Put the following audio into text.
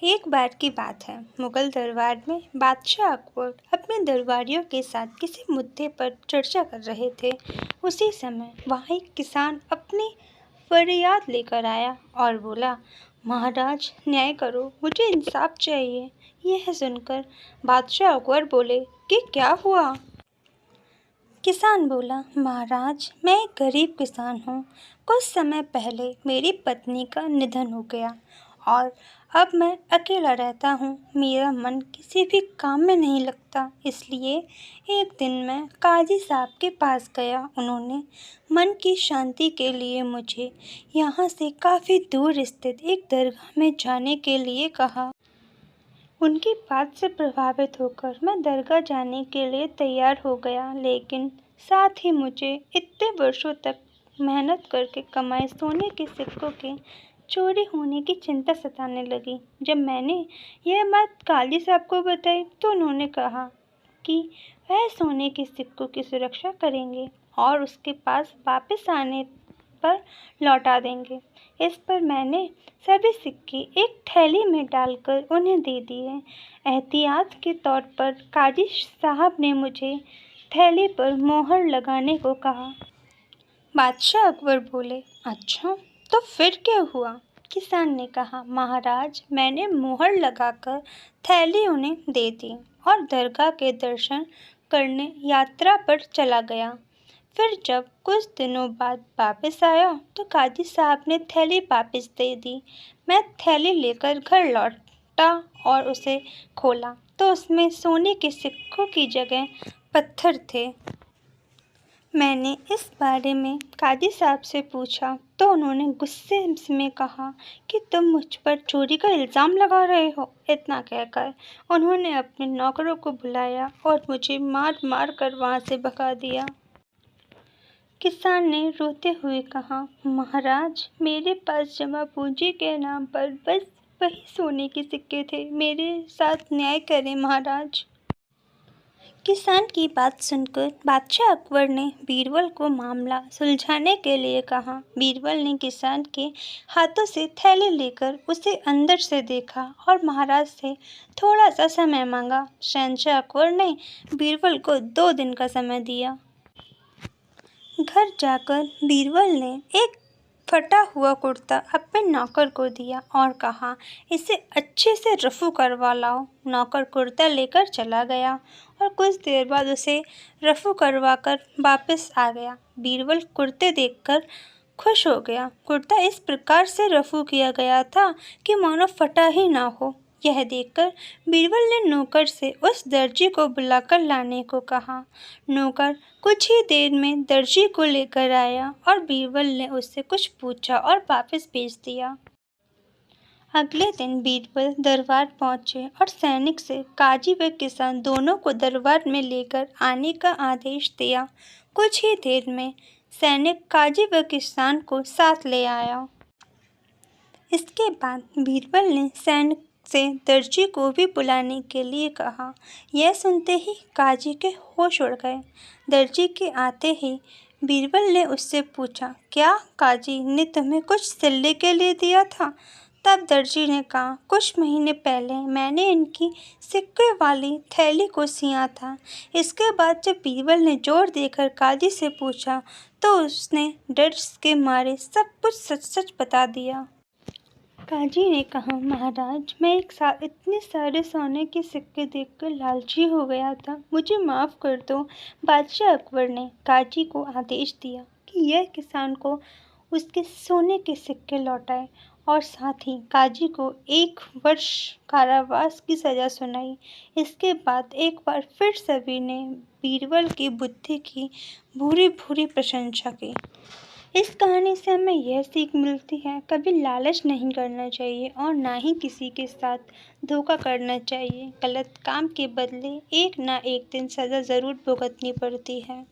एक बार की बात है, मुगल दरबार में बादशाह अकबर अपने दरबारियों के साथ किसी मुद्दे पर चर्चा कर रहे थे। उसी समय वहाँ एक किसान अपनी फरियाद लेकर आया और बोला, महाराज न्याय करो, मुझे इंसाफ चाहिए। यह सुनकर बादशाह अकबर बोले कि क्या हुआ? किसान बोला, महाराज मैं एक गरीब किसान हूँ। कुछ समय पहले मेरी पत्नी का निधन हो गया और अब मैं अकेला रहता हूँ। मेरा मन किसी भी काम में नहीं लगता, इसलिए एक दिन मैं काजी साहब के पास गया। उन्होंने मन की शांति के लिए मुझे यहाँ से काफ़ी दूर स्थित एक दरगाह में जाने के लिए कहा। उनकी बात से प्रभावित होकर मैं दरगाह जाने के लिए तैयार हो गया, लेकिन साथ ही मुझे इतने वर्षों तक मेहनत करके कमाए सोने के सिक्कों के चोरी होने की चिंता सताने लगी। जब मैंने यह बात काजी साहब को बताई तो उन्होंने कहा कि वह सोने के सिक्कों की सुरक्षा करेंगे और उसके पास वापस आने पर लौटा देंगे। इस पर मैंने सभी सिक्के एक थैली में डालकर उन्हें दे दिए। एहतियात के तौर पर काजी साहब ने मुझे थैली पर मोहर लगाने को कहा। बादशाह अकबर बोले, अच्छा तो फिर क्या हुआ? किसान ने कहा, महाराज मैंने मोहर लगाकर थैली उन्हें दे दी और दरगाह के दर्शन करने यात्रा पर चला गया। फिर जब कुछ दिनों बाद वापस आया तो काजी साहब ने थैली वापस दे दी। मैं थैली लेकर घर लौटा और उसे खोला तो उसमें सोने के सिक्कों की जगह पत्थर थे। मैंने इस बारे में काजी साहब से पूछा तो उन्होंने गुस्से में कहा कि तुम मुझ पर चोरी का इल्ज़ाम लगा रहे हो। इतना कहकर उन्होंने अपने नौकरों को बुलाया और मुझे मार मार कर वहाँ से भगा दिया। किसान ने रोते हुए कहा, महाराज मेरे पास जमा पूंजी के नाम पर बस वही सोने के सिक्के थे। मेरे साथ न्याय करें महाराज। किसान की बात सुनकर बादशाह अकबर ने बीरबल को मामला सुलझाने के लिए कहा। बीरबल ने किसान के हाथों से थैली लेकर उसे अंदर से देखा और महाराज से थोड़ा सा समय मांगा। शहंशाह अकबर ने बीरबल को 2 दिन का समय दिया। घर जाकर बीरबल ने एक फटा हुआ कुर्ता अपने नौकर को दिया और कहा, इसे अच्छे से रफू करवा लाओ। नौकर कुर्ता लेकर चला गया और कुछ देर बाद उसे रफू करवा कर वापस आ गया। बीरबल कुर्ते देखकर खुश हो गया। कुर्ता इस प्रकार से रफू किया गया था कि मानो फटा ही ना हो। यह देखकर बीरबल ने नौकर से उस दर्जी को बुलाकर लाने को कहा। नौकर कुछ ही देर में दर्जी को लेकर आया और बीरबल ने उससे कुछ पूछा और वापस भेज दिया। अगले दिन बीरबल दरबार पहुंचे और सैनिक से काजी व किसान दोनों को दरबार में लेकर आने का आदेश दिया। कुछ ही देर में सैनिक काजी व किसान को साथ ले आया। इसके बाद बीरबल ने सैनिक से दर्जी को भी बुलाने के लिए कहा। यह सुनते ही काजी के होश उड़ गए। दर्जी के आते ही बीरबल ने उससे पूछा, क्या काजी ने तुम्हें कुछ सिलने के लिए दिया था? तब दर्जी ने कहा, कुछ महीने पहले मैंने इनकी सिक्के वाली थैली को सिया था। इसके बाद जब बीरबल ने जोर देकर काजी से पूछा तो उसने डर के मारे सब कुछ सच सच बता दिया। काजी ने कहा, महाराज मैं एक साथ इतने सारे सोने के सिक्के देखकर लालची हो गया था, मुझे माफ़ कर दो। बादशाह अकबर ने काजी को आदेश दिया कि यह किसान को उसके सोने के सिक्के लौटाए और साथ ही काजी को 1 वर्ष कारावास की सज़ा सुनाई। इसके बाद एक बार फिर सभी ने बीरबल की बुद्धि की भूरी भूरी प्रशंसा की। इस कहानी से हमें यह सीख मिलती है, कभी लालच नहीं करना चाहिए और ना ही किसी के साथ धोखा करना चाहिए। गलत काम के बदले एक ना एक दिन सज़ा ज़रूर भुगतनी पड़ती है।